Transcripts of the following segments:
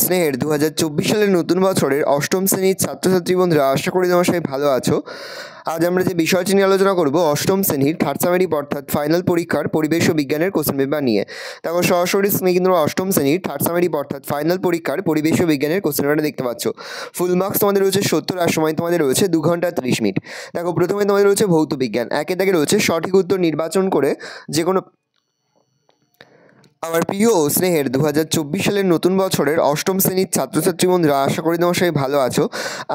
স্নেহের 2024 সালের নতুন বছরের অষ্টম শ্রেণীর ছাত্রছাত্রী বন্ধুরা, আশা করি তোমার সবাই ভালো আছো। আজ আমরা যে বিষয়টি নিয়ে আলোচনা করব অষ্টম শ্রেণীর থার্ড সামারি অর্থাৎ ফাইনাল পরীক্ষার পরিবেশ ও বিজ্ঞানের কোশ্চেন পেপার নিয়ে। দেখো সরাসরি স্ক্রিনে কিন্তু অষ্টম শ্রেণীর থার্ড সামারি অর্থাৎ ফাইনাল পরীক্ষার পরিবেশ ও বিজ্ঞানের কোশ্চেন পেপারটা দেখতে পাচ্ছ। ফুল মার্কস তোমাদের রয়েছে 70 আর সময় তোমাদের রয়েছে 2 ঘন্টা 30 মিনিট। দেখো প্রথমে তোমাদের রয়েছে ভৌত বিজ্ঞান, একে দাগে রয়েছে সঠিক উত্তর নির্বাচন করে যে কোনো আমার প্রিয় স্নেহের 2024 সালের নতুন বছরের অষ্টম শ্রেণীর ছাত্রছাত্রী বন্ধুরা, আশা করি তোমার সবাই ভালো আছো।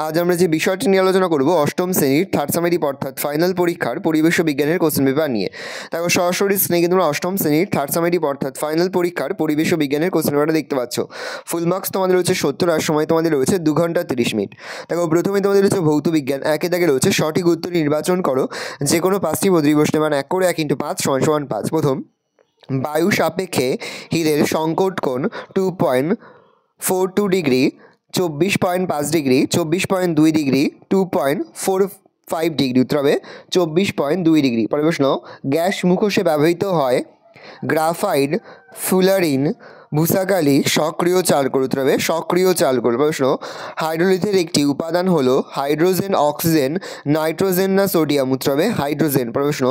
আজ আমরা যে বিষয়টি নিয়ে আলোচনা করব অষ্টম শ্রেণীর থার্ড সামারি অর্থাৎ ফাইনাল পরীক্ষার পরিবেশ ও বিজ্ঞানের কোশ্চেন পেপার নিয়ে। দেখো সরাসরি স্ক্রিনে কিন্তু অষ্টম শ্রেণীর থার্ড সামারি অর্থাৎ ফাইনাল পরীক্ষার পরিবেশ ও বিজ্ঞানের কোশ্চেন পেপারটা দেখতে পাচ্ছ। ফুল মার্কস তোমাদের রয়েছে 70 আর সময় তোমাদের রয়েছে 2 ঘন্টা 30 মিনিট। দেখো প্রথমে তোমাদের রয়েছে ভৌত বিজ্ঞান, একে দাগে রয়েছে সঠিক উত্তর নির্বাচন করো যে কোনো 5টি বদ্রী প্রশ্নে, মানে 1 করে 1 × 5 = 5। প্রথম, বায়ু সাপেক্ষে হীরের সংকট কোণ 2.42 ডিগ্রি, 24.5 ডিগ্রি, 24.2 ডিগ্রি, 2.45 ডিগ্রি। উত্তর হবে 24.2 ডিগ্রি। পরের প্রশ্ন, গ্যাস মুখোশে ব্যবহৃত হয় গ্রাফাইট, ফুলারিন, ভূসাকালি, সক্রিয় চারকোল। উত্তর হবে সক্রিয় চারকোল। প্রশ্ন, হাইড্রোলিথের একটি উপাদান হলো হাইড্রোজেন, অক্সিজেন, নাইট্রোজেন না সোডিয়াম। উত্তর হবে হাইড্রোজেন। প্রশ্ন,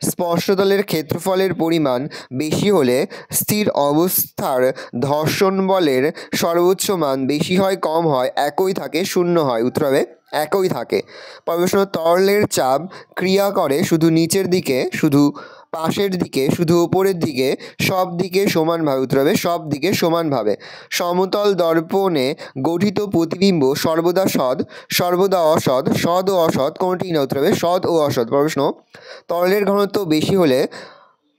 স্পর্শতলের ক্ষেত্রফলের পরিমাণ বেশি হলে স্থির অবস্থার ঘর্ষণ বলের সর্বোচ্চ মান বেশি হয়, কম হয়, একই থাকে, শূন্য হয়। উত্তর হবে একই থাকে। প্রশ্ন, তরলের চাপ ক্রিয়া করে শুধু নিচের দিকে, শুধু পাশের দিকে, শুধু উপরের দিকে, সব দিকে সমানভাবে। উত্তর হবে সব দিকে সমানভাবে। সমতল দর্পণে গঠিত প্রতিবিম্ব সর্বদা সৎ, সর্বদা অসৎ, সৎ ও অসৎ কোনটি না। উত্তর হবে সৎ ও অসৎ। প্রশ্ন, তরলের ঘনত্ব বেশি হলে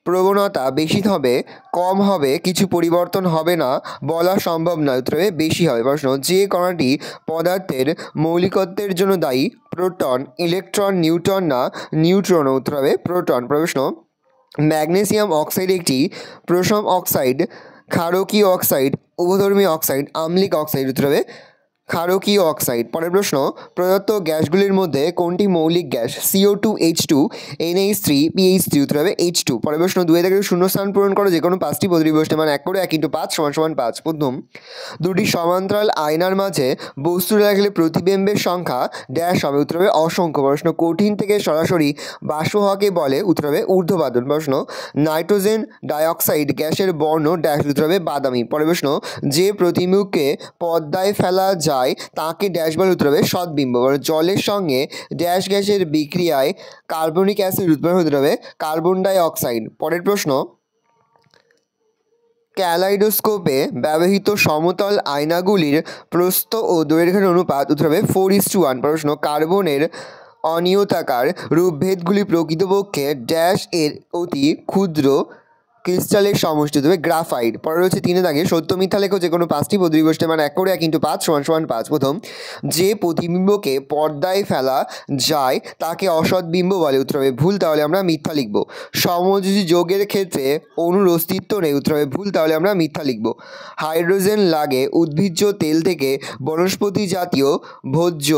প্রবণতা বেশি হবে, কম হবে, কিছু পরিবর্তন হবে না, বলা সম্ভব নয়। উত্তর হবে বেশি হবে। প্রশ্ন, যে কণাটি পদার্থের মৌলিকত্বের জন্য দায়ী, প্রোটন, ইলেকট্রন, নিউট্রন না নিউট্রন। উত্তর হবে প্রোটন। প্রশ্ন, ম্যাগনেসিয়াম অক্সাইড একটি প্রশম অক্সাইড, ক্ষারকীয় অক্সাইড, উভধর্মী অক্সাইড, আম্লিক অক্সাইড। উত্তর হবে ক্ষারকীয় অক্সাইড। পরের প্রশ্ন, প্রদত্ত গ্যাসগুলির মধ্যে কোনটি মৌলিক gas? CO2, H2, NH3, PH3। উত্তর হবে H2। পরের প্রশ্ন, 2 থেকে শূন্যস্থান পূরণ করো যে কোনো 5টি বদ্রী প্রশ্নে, মানে 1 করে 1 × 5 = 5। প্রথম, দুটি সমান্তরাল আয়নার মাঝে বস্তু রাখলে প্রতিবিম্বের সংখ্যা ড্যাশ হবে। উত্তর হবে অসংখ্য। প্রশ্ন, কঠিন থেকে সরাসরি বাষ্প হওয়াকে বলে? উত্তর হবে ঊর্ধ্বপাতন। প্রশ্ন, নাইট্রোজেন ডাইঅক্সাইড গ্যাসের বর্ণ ড্যাশ। উত্তর হবে বাদামি। পরের প্রশ্ন, যে প্রতিবিম্বকে পর্দায় ফেলা যায় তাকে ড্যাশ বলে? উত্তর হবে সৎবিম্ব। জলের সঙ্গে ড্যাশ গ্যাসের বিক্রিয়ায় কার্বনিক অ্যাসিড উৎপন্ন হতে হবে কার্বন ডাই অক্সাইড। পরের প্রশ্ন, ক্যালাইডোস্কোপে ব্যবহৃত সমতল আয়নাগুলির প্রস্থ ও দৈর্ঘ্যের অনুপাত? উত্তর হবে 4:1। প্রশ্ন, কার্বনের অনিয়তাকার রূপভেদগুলি প্রকৃতপক্ষে ড্যাশ এর অতি ক্ষুদ্র ক্রিস্টালের সমষ্টি। হবে গ্রাফাইট। পরে রয়েছে 3 দাগে সত্য মিথ্যা লেখো যে কোনো 5টি বদ্রী প্রশ্নে, মানে 1 করে 1 × 5 = 5। প্রথম, যে প্রতিবিম্বকে পর্দায় ফেলা যায় তাকে অসৎ বিম্ব বলে? উত্তর হবে ভুল, তাহলে আমরা মিথ্যা লিখব। সমযোজী যৌগের ক্ষেত্রে অণুর অস্তিত্ব নেই। উত্তর হবে ভুল, তাহলে আমরা মিথ্যা লিখব। হাইড্রোজেন লাগে উদ্ভিজ্জ তেল থেকে বনস্পতি জাতীয় ভোজ্য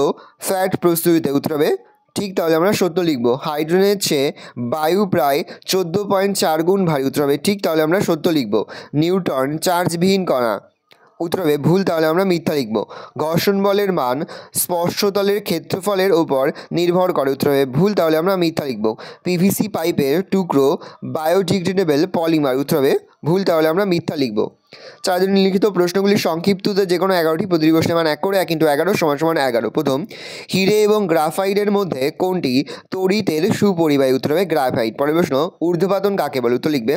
ফ্যাট প্রস্তুতিতে। উত্তর হবে ঠিক, তাহলে আমরা সত্য লিখব। হাইড্রোজেনের চেয়ে বায়ু প্রায় 14.4 গুণ ভারী। উত্তর হবে ঠিক, তাহলে আমরা সত্য লিখব। নিউটন চার্জবিহীন কণা। উত্তর হবে ভুল, তাহলে আমরা মিথ্যা লিখব। ঘর্ষণ বলের মান স্পর্শতলের ক্ষেত্রফলের ওপর নির্ভর করে। উত্তর হবে ভুল, তাহলে আমরা মিথ্যা লিখব। PVC পাইপের টুকরো বায়োডিগ্রেডেবল পলিমার। উত্তর হবে ভুল, তাহলে আমরা মিথ্যা লিখব। 4 জন লিখিত প্রশ্নগুলির সংক্ষিপ্ততে যে কোনো 11টি বদ্রী প্রশ্নে, মানে 1 করে 1 × 11 = 11। প্রথম, হিরে এবং গ্রাফাইটের মধ্যে কোনটি তড়িতের সুপরিবাহী? উত্তর হবে গ্রাফাইট। পরের প্রশ্ন, ঊর্ধ্বপাতন কাকে বলে? উত্তর লিখবে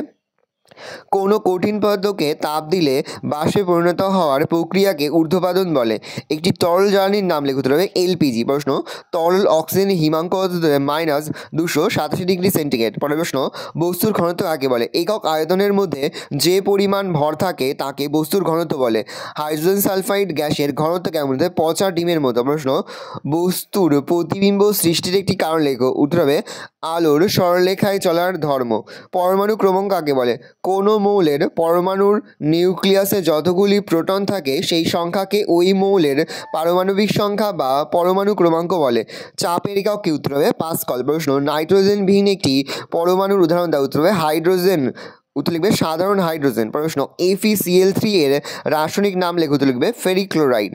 কোনো কঠিন পদার্থকে তাপ দিলে বাষ্পে পরিণত হওয়ার প্রক্রিয়াকে ঊর্ধ্বপাতন বলে। একটি তরল জ্বালানির নাম লেখো। উত্তর হবে LPG। প্রশ্ন, তরল অক্সিজেন হিমাঙ্ক -287 ডিগ্রি সেন্টিগ্রেড। পরের প্রশ্ন, বস্তুর ঘনত্ব কাকে বলে? একক আয়তনের মধ্যে যে পরিমাণ ভর থাকে তাকে বস্তুর ঘনত্ব বলে। হাইড্রোজেন সালফাইড গ্যাসের ঘনত্ব কেমন? পচা ডিমের মতো। প্রশ্ন, বস্তুর প্রতিবিম্ব সৃষ্টির একটি কারণ লেখো। উত্তর হবে আলোর সরলরেখায় চলার ধর্ম। পরমাণু ক্রমাঙ্ক কাকে বলে? কোনো মৌলের পরমাণুর নিউক্লিয়াসে যতগুলি প্রোটন থাকে সেই সংখ্যাকে ওই মৌলের পারমাণবিক সংখ্যা বা পরমাণু ক্রমাঙ্ক বলে। চাপের একক কি? উত্তর হবে পাস্কাল। প্রশ্ন, নাইট্রোজেনবিহীন একটি পরমাণুর উদাহরণ দাও। উত্তর হবে হাইড্রোজেন। উত্তর লিখবে সাধারণ হাইড্রোজেন। প্রশ্ন FeCl3 এর রাসায়নিক নাম লেখো। উত্তর লিখবে ফেরিক্লোরাইড।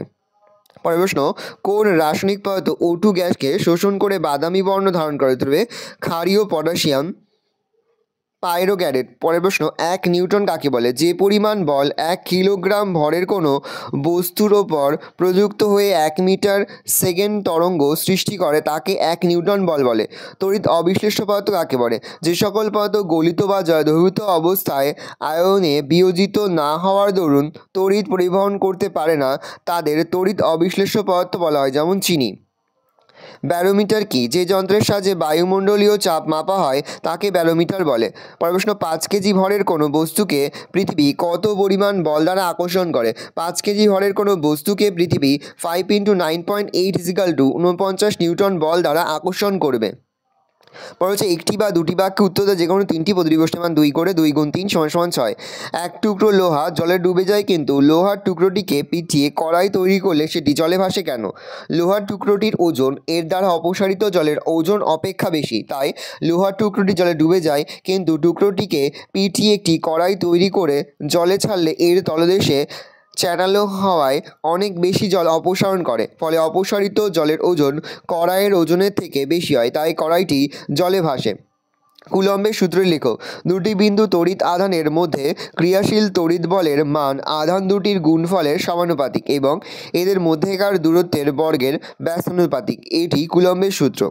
পরের প্রশ্ন কোন রাসায়নিক পদার্থ O2 গ্যাসকে শোষণ করে বাদামি বর্ণ ধারণ করে? উত্তর লিখবে ক্ষারীয় পটাশিয়াম পাইরোগ্যারেট। পরের প্রশ্ন 1 নিউটন কাকে বলে? যে পরিমাণ বল 1 কিলোগ্রাম ভরের কোনো বস্তুর ওপর প্রযুক্ত হয়ে 1 মিটার সেকেন্ড তরঙ্গ সৃষ্টি করে তাকে 1 নিউটন বল বলে। তড়িৎ অবিশ্লেষ্য পদার্থ কাকে বলে? যে সকল পদার্থ গলিত বা জলদ্রবীভূত অবস্থায় আয়নে বিয়োজিত না হওয়ার দরুন তড়িৎ পরিবহন করতে পারে না তাদের তড়িৎ অবিশ্লেষ্য পদার্থ বলা হয়, যেমন চিনি। ব্যারোমিটার কি? যে যন্ত্রের সাহায্যে বায়ুমণ্ডলীয় চাপ মাপা হয় তাকে ব্যারোমিটার বলে। পরের প্রশ্ন 5 কেজি ভরের কোনো বস্তুকে পৃথিবী কত পরিমাণ বল দ্বারা আকর্ষণ করে? 5 কেজি ভরের কোনো বস্তুকে পৃথিবী 5 × 9.8 = 49 নিউটন বল দ্বারা আকর্ষণ করবে। পরে হচ্ছে একটি বা দুটি বাক্যে উত্তর দেয় যে কোনো তিনটি প্রতিটি গোষ্ঠীর মান 2 করে 2 × 3 = 6। এক টুকরো লোহা জলে ডুবে যায় কিন্তু লোহার টুকরোটিকে পিটিয়ে কড়াই তৈরি করলে সেটি জলে ভাসে কেন? লোহার টুকরোটির ওজন এর দ্বারা অপসারিত জলের ওজন অপেক্ষা বেশি, তাই লোহার টুকরোটি জলে ডুবে যায় কিন্তু টুকরোটিকে পিটিয়ে একটি কড়াই তৈরি করে জলে ছাড়লে এর তলদেশে চ্যাটালো হাওয়ায় অনেক বেশি জল অপসারণ করে, ফলে অপসারিত জলের ওজন কড়াইয়ের ওজনের থেকে বেশি হয়, তাই কড়াইটি জলে ভাসে। কুলম্বের সূত্র লেখো। দুটি বিন্দু তড়িৎ আধানের মধ্যে ক্রিয়াশীল তড়িৎ বলের মান আধান দুটির গুণফলের সমানুপাতিক এবং এদের মধ্যেকার দূরত্বের বর্গের ব্যস্তানুপাতিক। এটি কুলম্বের সূত্র।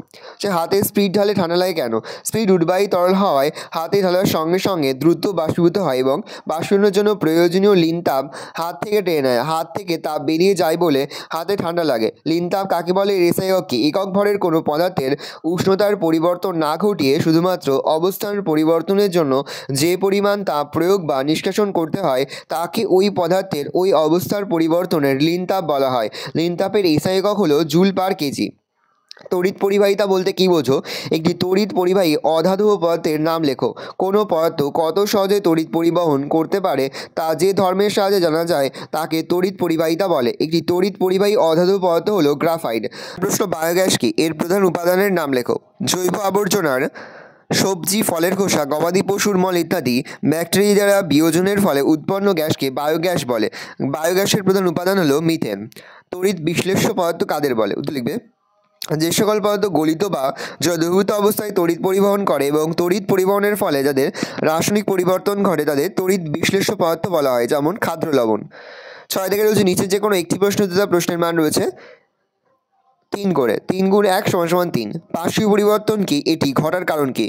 হাতে স্পিড ঢালে ঠান্ডা লাগে কেন? স্পিড উদ্বাহী তরল হওয়ায় হাতে ঢালার সঙ্গে সঙ্গে দ্রুত বাষ্পীভূত হয় এবং বাষ্পীভবনের জন্য প্রয়োজনীয় লিন তাপ হাত থেকে টেনে নেয়। হাত থেকে তাপ বেরিয়ে যায় বলে হাতে ঠান্ডা লাগে। লিন তাপ কাকে বলে? এর SI একক কি? একক ভরের কোনো পদার্থের উষ্ণতার পরিবর্তন না ঘটিয়ে শুধুমাত্র অবস্থান পরিবর্তনের জন্য যে পরিমাণ তাপ প্রয়োগ বা নিষ্কাশন করতে হয় তাকে ওই পদার্থের ওই অবস্থার পরিবর্তনের লিন তাপ বলা হয়। লিন তাপের SI একক হলো জুল পার কেজি। তড়িৎ পরিবাহিতা বলতে কী বোঝো? একটি তড়িৎ পরিবাহী অধাতব পদার্থের নাম লেখো। কোনো পদার্থ কত সহজে তড়িৎ পরিবহন করতে পারে তা যে ধর্মের সাহায্যে জানা যায় তাকে তড়িৎ পরিবাহিতা বলে। একটি তড়িৎ পরিবাহী অধাতব পদার্থ হলো গ্রাফাইট। প্রশ্ন বায়োগ্যাস কি? এর প্রধান উপাদানের নাম লেখো। জৈব আবর্জনার সবজি, ফলের খোসা, গবাদি পশুর মল ইত্যাদি ব্যাকটেরিয়া দ্বারা বিয়োজনের ফলে উৎপন্ন গ্যাসকে বায়োগ্যাস বলে। বায়োগ্যাসের প্রধান উপাদান হলো মিথেন। তড়িৎ বিশ্লেষ্য পদার্থ কাদের বলে? উত্তর লিখবে যে সকল পদার্থ গলিত বা জলদ্রবীভূত অবস্থায় তড়িৎ পরিবহন করে এবং তড়িৎ পরিবহনের ফলে যাদের রাসায়নিক পরিবর্তন ঘটে তাদের তড়িৎ বিশ্লেষ্য পদার্থ বলা হয়, যেমন খাদ্য লবণ। 6 থেকে রয়েছে নিচে যে কোনো একটি প্রশ্ন উত্তর প্রশ্নের মান রয়েছে 3 করে। 3 × 1 = 3। পার্শ্বীয় পরিবর্তন কি? এটি ঘটার কারণ কি?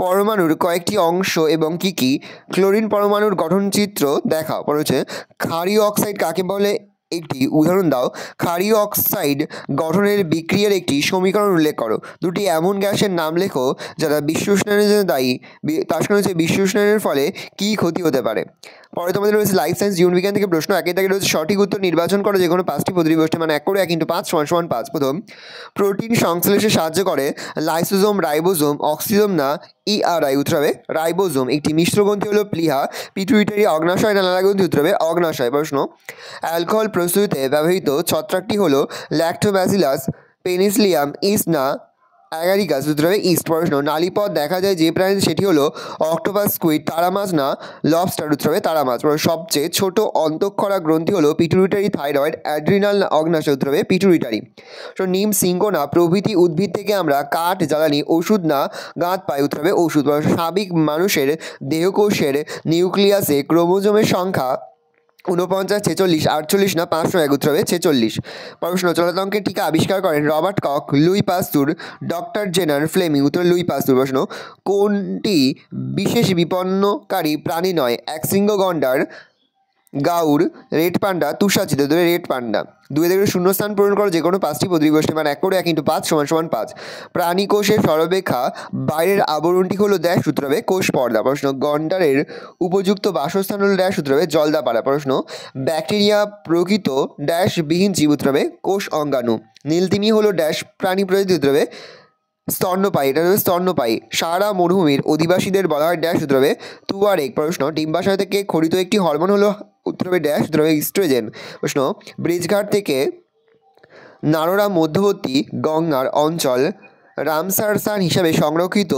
পরমাণুর কয়েকটি অংশ এবং কি কি? ক্লোরিন পরমাণুর গঠনচিত্র দেখাও। পরে হচ্ছে ক্ষারীয় অক্সাইড কাকে বলে? একটি উদাহরণ দাও। ক্ষারীয় অক্সাইড গঠনের বিক্রিয়ার একটি সমীকরণ উল্লেখ করো। দুটি এমন গ্যাসের নাম লেখো যারা বিশ্ব উষ্ণায়নের জন্য দায়ী। তার সঙ্গে হচ্ছে বিশ্ব উষ্ণায়নের ফলে কী ক্ষতি হতে পারে। পরে তোমাদের রয়েছে লাইফ সায়েন্স জীবনবিজ্ঞান থেকে প্রশ্ন। একে থেকে রয়েছে সঠিক উত্তর নির্বাচন করো যে কোনো 5টি প্রতিটি গোষ্ঠী, মানে 1 করে 1 × 5 = 5। প্রথম, প্রোটিন সংশ্লেষে সাহায্য করে লাইসোজোম, রাইবোজোম, অক্সিজোম না ERI? উত্তর হবে রাইবোজোম। একটি মিশ্র গ্রন্থি হলো প্লিহা। পিটুইটারি, অগ্নাশয় না লালা গ্রন্থি? উত্তর হবে অগ্নাশয়। প্রশ্ন, অ্যালকোহল প্রস্তুতিতে ব্যবহৃত ছত্রাকটি হলো ল্যাক্টোব্যাসিলাস, পেনিসিলিয়াম, ইস্ট না অ্যাগারিকাস? উত্তর হবে ইস্ট। প্রশ্ন, নালীপথ দেখা যায় যে প্রাণীতে সেটি হলো অক্টোপাস, স্কুইড, তারা মাছ না লবস্টার? উত্তর হবে তারা মাছ। সবচেয়ে ছোট অন্তঃক্ষরা গ্রন্থি হলো পিটুইটারি, থাইরয়েড, অ্যাড্রিনাল না অগ্নাশয়? উত্তর হবে পিটুইটারি। নিম, সিংকোনা প্রভৃতি উদ্ভিদ থেকে আমরা কাঠ, জ্বালানি, ওষুধ না গাঁত পাই? উত্তর হবে ওষুধ। স্বাভাবিক মানুষের দেহকোষের নিউক্লিয়াসে ক্রোমোজোমের সংখ্যা 49, 46, 48 না 501? উত্তর হবে 46। প্রশ্ন, চলনাঙ্কের টিকা আবিষ্কার করেন Robert Koch, Louis Pasteur, doctor Jenner Fleming? উত্তর লুই পাস্তুর। প্রশ্ন, কোনটি বিশেষ বিপন্নকারী প্রাণী নয়? একশৃঙ্গ গন্ডার, গাউর, রেড পান্ডা, তুষারচিত? Red panda. 2 থেকে শূন্যস্থান পূরণ করো যে কোনো 5টি প্রতিটি গোষ্ঠী, মানে 1 করে 1 × 5 = 5। প্রাণী কোষের সর্বাপেক্ষা বাইরের আবরণটি হলো ড্যাশ? উত্তর হবে কোষ পর্দা। প্রশ্ন, গন্ডারের উপযুক্ত বাসস্থান হলো ড্যাশ? উত্তর হবে জলদাপাড়া। প্রশ্ন, ব্যাকটেরিয়া প্রকৃত ড্যাশ বিহীন জীব? উত্তর হবে কোষ অঙ্গাণু। নীলতিমি হলো ড্যাশ প্রাণী প্রজাতি? উত্তর হবে স্তন্যপায়ী। এটা হবে স্তন্যপায়ী। সাহারা মরুভূমির অধিবাসীদের বলা হয় ড্যাশ? উত্তর হবে তুয়ারেগ। প্রশ্ন, ডিম্বাশয় থেকে খরিত একটি হরমোন হলো? উত্তর হবে ড্যাশ? উত্তর হবে ইস্ট্রোজেন। প্রশ্ন, ব্রিজঘাট থেকে নারোরা মধ্যবর্তী গঙ্গার অঞ্চল রামসার স্থান হিসাবে সংরক্ষিত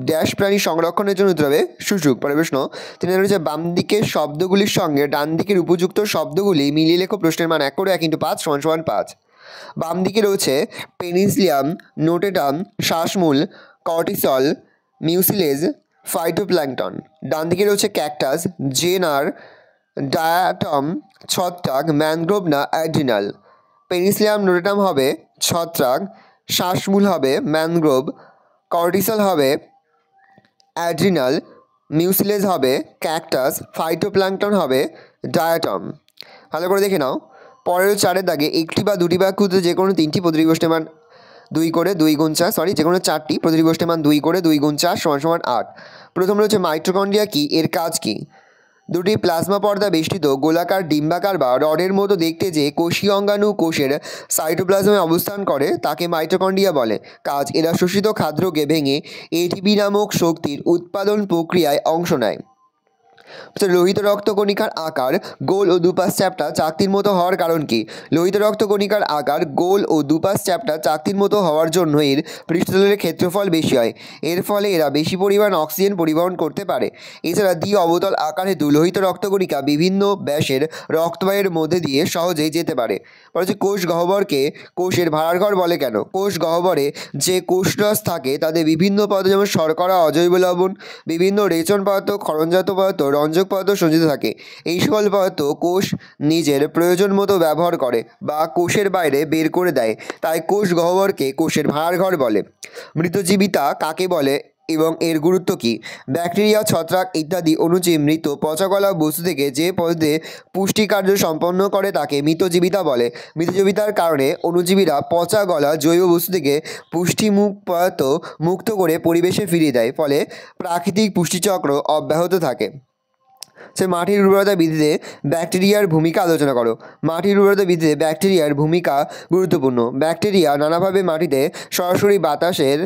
ড্যাশ প্রাণী সংরক্ষণের জন্য উত্তর হবে শুশুক। পরের প্রশ্ন 3 রয়েছে বাম দিকের শব্দগুলির সঙ্গে ডান দিকের উপযুক্ত শব্দগুলি মিলিয়ে লেখো। প্রশ্নের মান 1 করে 1 × 5 = 5। বাম দিকে রয়েছে পেনিসিলিয়াম, নোটেটাম, শ্বাসমূল, কর্টিসল, মিউসিলেজ, ফাইটোপ্ল্যাঙ্কটন। ডান দিকে রয়েছে ক্যাকটাস, জেনার, ডায়াটম, ছত্রাক, ম্যানগ্রোভ না অ্যাড্রিনাল। পেনিসিলিয়াম নোটেটাম হবে ছত্রাক, শ্বাসমূল হবে ম্যানগ্রোভ, কর্টিসল হবে অ্যাড্রিনাল, মিউসিলেজ হবে ক্যাকটাস, ফাইটোপ্ল্যাঙ্কটন হবে ডায়াটম। ভালো করে দেখে নাও। পরের 4-এর দাগে একটি বা দুটি বাক্য যে কোনো 3টি প্রতিটি গোষ্ঠীর মান 2 করে 2 × 4 যে কোনো 4টি প্রতিটি গোষ্ঠীর মান 2 করে 2 × 4 = 8। প্রথম রয়েছে মাইটোকন্ড্রিয়া কি, এর কাজ কি? দুটি প্লাজমা পর্দা বেষ্টিত গোলাকার ডিম্বাকার বা রডের মতো দেখতে যে কোষীয় অঙ্গাণু কোষের সাইটোপ্লাজমে অবস্থান করে তাকে মাইটোকন্ড্রিয়া বলে। কাজ, এরা শোষিত খাদ্যকে ভেঙে এটিপি নামক শক্তির উৎপাদন প্রক্রিয়ায় অংশ নেয়। লোহিত রক্তকণিকার আকার গোল ও দুপাশ চ্যাপ্টা চাকতির মতো হওয়ার কারণ কি? লোহিত রক্তকণিকার আকার গোল ও দুপাশ চ্যাপ্টা চাকতির মতো হওয়ার জন্য এর পৃষ্ঠতলের ক্ষেত্রফল বেশি হয়। এর ফলে এরা বেশি পরিমাণ অক্সিজেন পরিবহন করতে পারে। এছাড়া দ্বি অবতল আকার হেতু লোহিত রক্তকণিকা বিভিন্ন ব্যাসের রক্তবাহের মধ্যে দিয়ে সহজেই যেতে পারে। হচ্ছে কোষ গহ্বরকে কোষের ভাঁড়ার ঘর বলে কেন? কোষ গহ্বরে যে কোষরস থাকে তাতে বিভিন্ন পদার্থ যেমন শর্করা, অজৈব লবণ, বিভিন্ন রেচন পদার্থ, ক্ষরণজাত পদার্থ, রঞ্জক পদার্থ সঞ্চিত থাকে। এই সকল পদার্থ কোষ নিজের প্রয়োজন মতো ব্যবহার করে বা কোষের বাইরে বের করে দেয়, তাই কোষ গহ্বরকে কোষের ভাঁড়ার ঘর বলে। মৃতজীবিতা কাকে বলে এবং এর গুরুত্ব কী? ব্যাকটেরিয়া, ছত্রাক ইত্যাদি অণুজীব মৃত পচাগলা বস্তু থেকে যে পদ্ধতিতে পুষ্টিকার্য সম্পন্ন করে তাকে মৃতজীবিতা বলে। মৃতজীবিতার কারণে অণুজীবীরা পচা গলা জৈব বস্তু থেকে পুষ্টিমুখ পদার্থ মুক্ত করে পরিবেশে ফিরিয়ে দেয়, ফলে প্রাকৃতিক পুষ্টিচক্র অব্যাহত থাকে। মাটির উর্বরতা বৃদ্ধিতে ব্যাকটেরিয়ার ভূমিকা আলোচনা করো। মাটির উর্বরতা বৃদ্ধিতে ব্যাকটেরিয়ার ভূমিকা গুরুত্বপূর্ণ। ব্যাকটেরিয়া নানাভাবে মাটিতে সরাসরি বাতাসের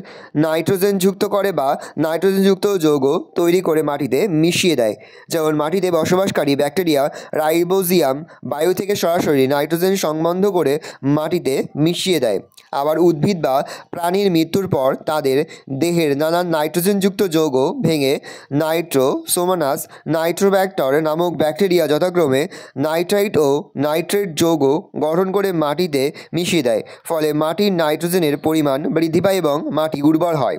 নাইট্রোজেন যুক্ত করে বা নাইট্রোজেনযুক্ত যৌগ তৈরি করে মাটিতে মিশিয়ে দেয়। যেমন মাটিতে বসবাসকারী ব্যাকটেরিয়া রাইবোজিয়াম বায়ু থেকে সরাসরি নাইট্রোজেন সংবন্ধ করে মাটিতে মিশিয়ে দেয়। আবার উদ্ভিদ বা প্রাণীর মৃত্যুর পর তাদের দেহের নানান নাইট্রোজেনযুক্ত যৌগ ভেঙে নাইট্রোসোমানাস, নাইট্রোব্যাক্টর নামক ব্যাকটেরিয়া যথাক্রমে নাইট্রাইট ও নাইট্রেট যৌগ গঠন করে মাটিতে মিশিয়ে দেয়, ফলে মাটির নাইট্রোজেনের পরিমাণ বৃদ্ধি পায় এবং মাটি উর্বর হয়।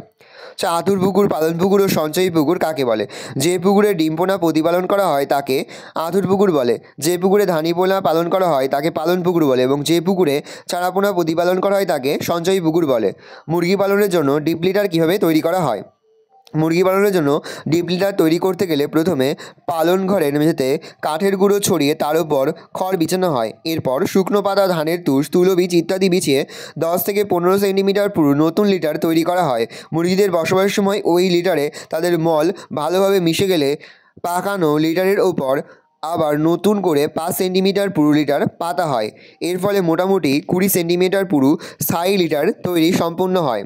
আতুর পুকুর, পালন পুকুর ও সঞ্চয়ী পুকুর কাকে বলে? যে পুকুরে ডিম পোনা প্রতিপালন করা হয় তাকে আতুর পুকুর বলে। যে পুকুরে ধানি পোনা পালন করা হয় তাকে পালন পুকুর বলে এবং যে পুকুরে চারা পোনা প্রতিপালন করা হয় তাকে সঞ্চয়ী পুকুর বলে। মুরগি পালনের জন্য ডিপ লিটার কীভাবে তৈরি করা হয়? মুরগি পালনের জন্য ডিপ লিটার তৈরি করতে গেলে প্রথমে পালন ঘরের মেঝেতে কাঠের গুঁড়ো ছড়িয়ে তার উপর খড় বিছানো হয়। এরপর শুকনো পাতা, ধানের তুষ, তুলোবীজ ইত্যাদি বিছিয়ে 10 থেকে 15 সেন্টিমিটার পুরু নতুন লিটার তৈরি করা হয়। মুরগিদের বসবাসের সময় ওই লিটারে তাদের মল ভালোভাবে মিশে গেলে পাকানো লিটারের ওপর আবার নতুন করে 5 সেন্টিমিটার পুরু লিটার পাতা হয়। এর ফলে মোটামুটি 20 সেন্টিমিটার পুরু স্থায়ী লিটার তৈরি সম্পূর্ণ হয়।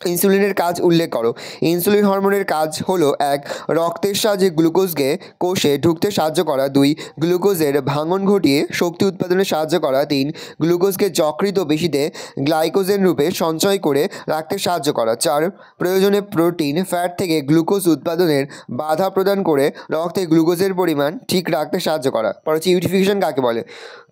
ইনসুলিনের কাজ উল্লেখ করো। ইনসুলিন হরমোনের কাজ হলো 1. রক্তের সাহায্যে গ্লুকোজকে কোষে ঢুকতে সাহায্য করা। 2. গ্লুকোজের ভাঙন ঘটিয়ে শক্তি উৎপাদনে সাহায্য করা। 3. গ্লুকোজকে যকৃত পেশিতে গ্লাইকোজেন রূপে সঞ্চয় করে রাখতে সাহায্য করা। 4. প্রয়োজনে প্রোটিন, ফ্যাট থেকে গ্লুকোজ উৎপাদনের বাধা প্রদান করে রক্তে গ্লুকোজের পরিমাণ ঠিক রাখতে সাহায্য করা। পর হচ্ছে ইউটিফিকেশন কাকে বলে?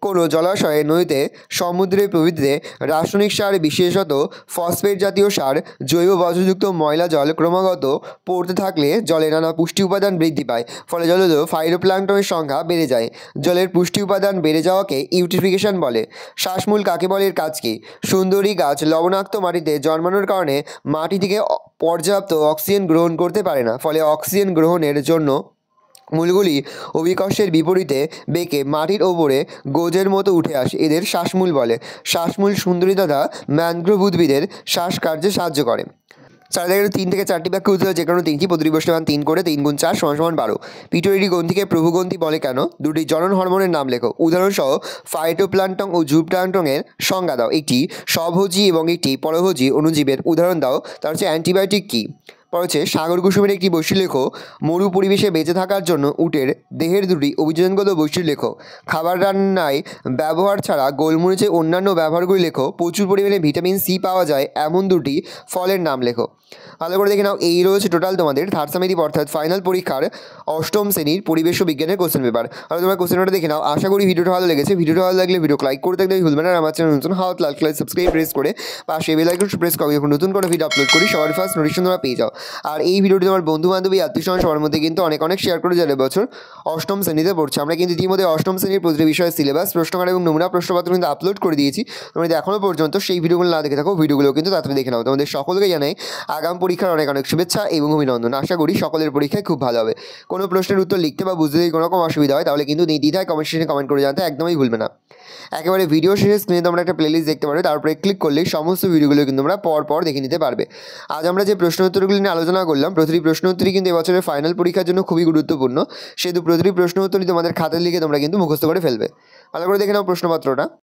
কোনো জলাশয়ে, নদীতে, সমুদ্রে প্রভৃতিতে রাসায়নিক সার, বিশেষত ফসফেট জাতীয় সার, জৈব বর্জ্যযুক্ত ময়লা জল ক্রমাগত পড়তে থাকলে জলে নানা পুষ্টি উপাদান বৃদ্ধি পায়, ফলে জলজ ফাইটোপ্ল্যাঙ্কটনের সংখ্যা বেড়ে যায়। জলের পুষ্টি উপাদান বেড়ে যাওয়াকে ইউটিফিকেশন বলে। শ্বাসমূল কাকে বলে, এর কাজ কী? সুন্দরী গাছ লবণাক্ত মাটিতে জন্মানোর কারণে মাটি থেকে পর্যাপ্ত অক্সিজেন গ্রহণ করতে পারে না, ফলে অক্সিজেন গ্রহণের জন্য মূলগুলি অভিকর্ষের বিপরীতে বেঁকে মাটির ওপরে গোজের মতো উঠে আসে। এদের শ্বাসমূল বলে। শ্বাসমূল সুন্দরী তথা ম্যানগ্রোভ উদ্ভিদের শ্বাসকার্যে সাহায্য করে। 3 থেকে 4টি বাক্য উত্তর যে কোনো 3টি প্রতিটি গোষ্ঠীর মান 3 করে 3 × 4 = 12। পিটুইটারি গ্রন্থিকে প্রভুগ্রন্থি বলে কেন? দুটি জনন হরমোনের নাম লেখো। উদাহরণসহ ফাইটোপ্ল্যাঙ্কটন ও জুপ্ল্যাঙ্কটনের সংজ্ঞা দাও। একটি স্বভোজী এবং একটি পরভোজী অণুজীবের উদাহরণ দাও। তার হচ্ছে অ্যান্টিবায়োটিক কী? পর হচ্ছে সাগর কুসুমের একটি বৈশিষ্ট্য লেখো। মরু পরিবেশে বেঁচে থাকার জন্য উটের দেহের দুটি অভিযোজনগত বৈশিষ্ট্য লেখো। খাবার রান্নায় ব্যবহার ছাড়া গোলমরিচের অন্যান্য ব্যবহারগুলি লেখো। প্রচুর পরিমাণে ভিটামিন সি পাওয়া যায় এমন দুটি ফলের নাম লেখো। ভালো করে দেখে নাও, এই রয়েছে টোটাল তোমাদের থার্ড সামেটিভ অর্থাৎ ফাইনাল পরীক্ষার অষ্টম শ্রেণীর পরিবেশ ও বিজ্ঞানের কোশ্চেন পেপার। আর তোমরা কোশ্চেন পেপারটা দেখে নাও। আশা করি ভিডিওটা ভালো লেগেছে। ভিডিওটা ভালো লাগলে ভিডিও লাইক করতে একদমই ভুলবেন না। আর আমার চ্যানেল নতুন হাত লাল কালার সাবস্ক্রাইব প্রেস করে পাশে বেল আইকন প্রেস করে যখন নতুন করে ভিডিও আপলোড করি সবার ফার্স্ট নোটিফিকেশন তোমরা পেয়ে যাও। আর এই ভিডিওটি তোমার বন্ধু বান্ধবী আত্মীয়স্বজন সবার মধ্যে কিন্তু অনেক শেয়ার করে যাবে। বছর অষ্টম শ্রেণীতে পড়ছে, আমরা কিন্তু ইতিমধ্যে অষ্টম শ্রেণীর প্রতিটি বিষয়ের সিলেবাস, প্রশ্নকার এবং নমুনা প্রশ্নপত্র কিন্তু আপলোড করে দিয়েছি। তোমরা যদি এখনও পর্যন্ত সেই ভিডিওগুলো না দেখে থাকো, ভিডিওগুলো কিন্তু তাড়াতাড়ি দেখে নাও। তোমাদের সকলকে জানাই আগাম পরীক্ষার অনেক শুভেচ্ছা এবং অভিনন্দন। আশা করি সকলের পরীক্ষায় খুব ভালো হবে। কোনো প্রশ্নের উত্তর লিখতে বা বুঝতে যদি কোনো রকম অসুবিধা হয় তাহলে কিন্তু নির্দ্বিধায় কমেন্ট সেকশনে কমেন্ট করে জানাতে একদমই ভুলবে না। একেবারে ভিডিও শেষে স্ক্রিনে তোমরা একটা প্লেলিস্ট দেখতে পারবে, তারপরে ক্লিক করলে সমস্ত ভিডিওগুলো কিন্তু তোমরা পর দেখে নিতে পারবে। আজ আমরা যে প্রশ্ন উত্তরগুলি নিয়ে আলোচনা করলাম, প্রতিটি প্রশ্ন উত্তরই কিন্তু এবছরের ফাইনাল পরীক্ষার জন্য খুবই গুরুত্বপূর্ণ। সেহেতু প্রতিটি প্রশ্ন উত্তরই তোমাদের খাতায় লিখে তোমরা কিন্তু মুখস্থ করে ফেলবে। ভালো করে দেখে নাও প্রশ্নপত্রটা।